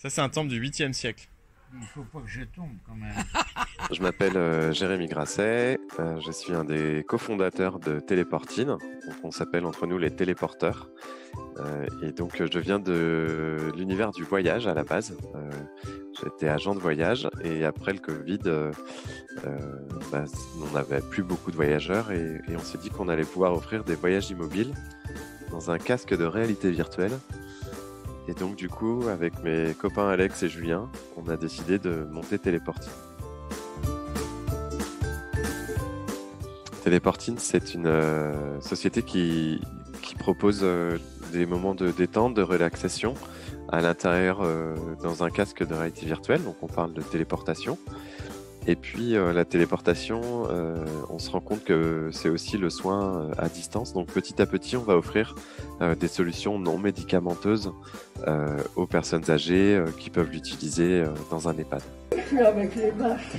Ça, c'est un temple du 8e siècle. Il faut pas que je tombe quand même. Je m'appelle Jérémy Grasset, je suis un des cofondateurs de Téléportine. Donc, on s'appelle entre nous les téléporteurs. Et donc je viens de l'univers du voyage à la base. J'étais agent de voyage et après le Covid, on n'avait plus beaucoup de voyageurs et on s'est dit qu'on allait pouvoir offrir des voyages immobiles dans un casque de réalité virtuelle. Et donc du coup, avec mes copains Alex et Julien, on a décidé de monter Téléportine. Téléportine, c'est une société qui propose des moments de détente, de relaxation à l'intérieur dans un casque de réalité virtuelle. Donc on parle de téléportation. Et puis la téléportation, on se rend compte que c'est aussi le soin à distance. Donc petit à petit, on va offrir des solutions non médicamenteuses aux personnes âgées qui peuvent l'utiliser dans un EHPAD. Je suis avec les vaches.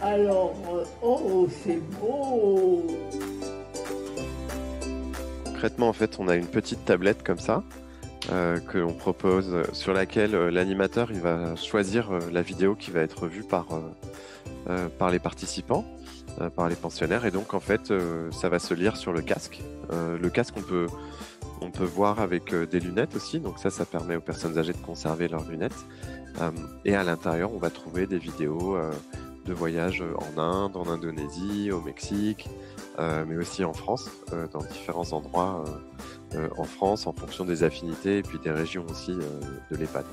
Alors, oh, c'est beau! Concrètement, en fait, on a une petite tablette comme ça que l'on propose, sur laquelle l'animateur il va choisir la vidéo qui va être vue par les participants, par les pensionnaires, et donc en fait, ça va se lire sur le casque. Le casque, on peut voir avec des lunettes aussi, donc ça permet aux personnes âgées de conserver leurs lunettes. Et à l'intérieur, on va trouver des vidéos de voyages en Inde, en Indonésie, au Mexique, mais aussi en France, dans différents endroits en France, en fonction des affinités et puis des régions aussi de l'EHPAD.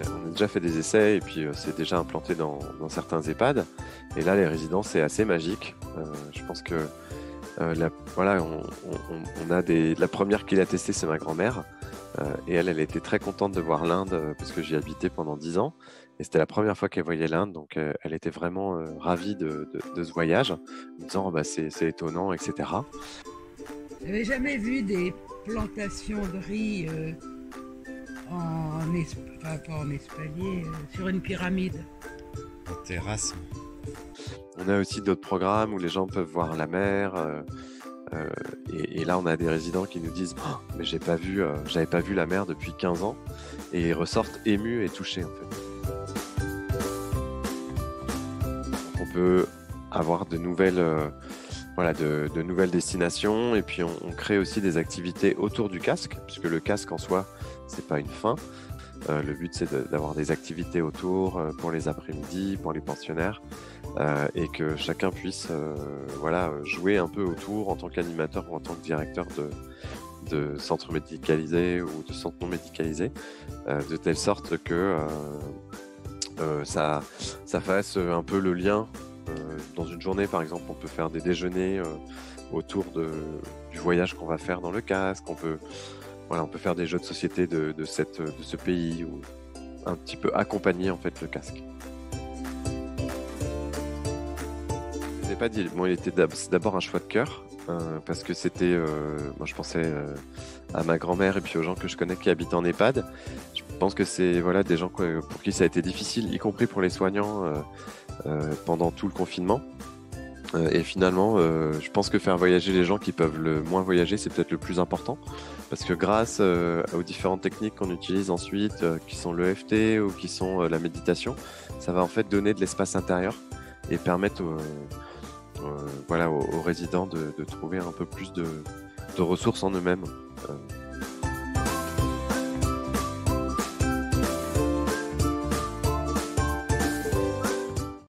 On a déjà fait des essais et puis c'est déjà implanté dans certains EHPAD. Et là, les résidences, c'est assez magique. Je pense que voilà, on a la première qui l'a testé, c'est ma grand-mère. Et elle était très contente de voir l'Inde parce que j'y habitais pendant 10 ans. Et c'était la première fois qu'elle voyait l'Inde, donc elle était vraiment ravie de ce voyage, en me disant c'est étonnant, etc. J'avais jamais vu des plantations de riz pas en espalier, sur une pyramide. En terrasse. On a aussi d'autres programmes où les gens peuvent voir la mer. Et là, on a des résidents qui nous disent mais j'avais pas vu la mer depuis 15 ans, et ils ressortent émus et touchés en fait. On peut avoir de nouvelles, de nouvelles destinations, et puis on crée aussi des activités autour du casque, puisque le casque en soi, c'est pas une fin. Le but, c'est d'avoir des activités autour pour les après-midi, pour les pensionnaires, et que chacun puisse jouer un peu autour en tant qu'animateur ou en tant que directeur de centre médicalisé ou de centre non médicalisé, de telle sorte que ça fasse un peu le lien. Dans une journée, par exemple, on peut faire des déjeuners autour du voyage qu'on va faire dans le casque. On peut faire des jeux de société de ce pays, ou un petit peu accompagner en fait le casque. Je n'ai pas dit, il était d'abord un choix de cœur, parce que c'était, moi je pensais à ma grand-mère et puis aux gens que je connais qui habitent en EHPAD. Je pense que c'est des gens pour qui ça a été difficile, y compris pour les soignants, pendant tout le confinement. Et finalement, je pense que faire voyager les gens qui peuvent le moins voyager, c'est peut-être le plus important. Parce que grâce aux différentes techniques qu'on utilise ensuite, qui sont l'EFT ou qui sont la méditation, ça va en fait donner de l'espace intérieur et permettre aux résidents de trouver un peu plus de ressources en eux-mêmes.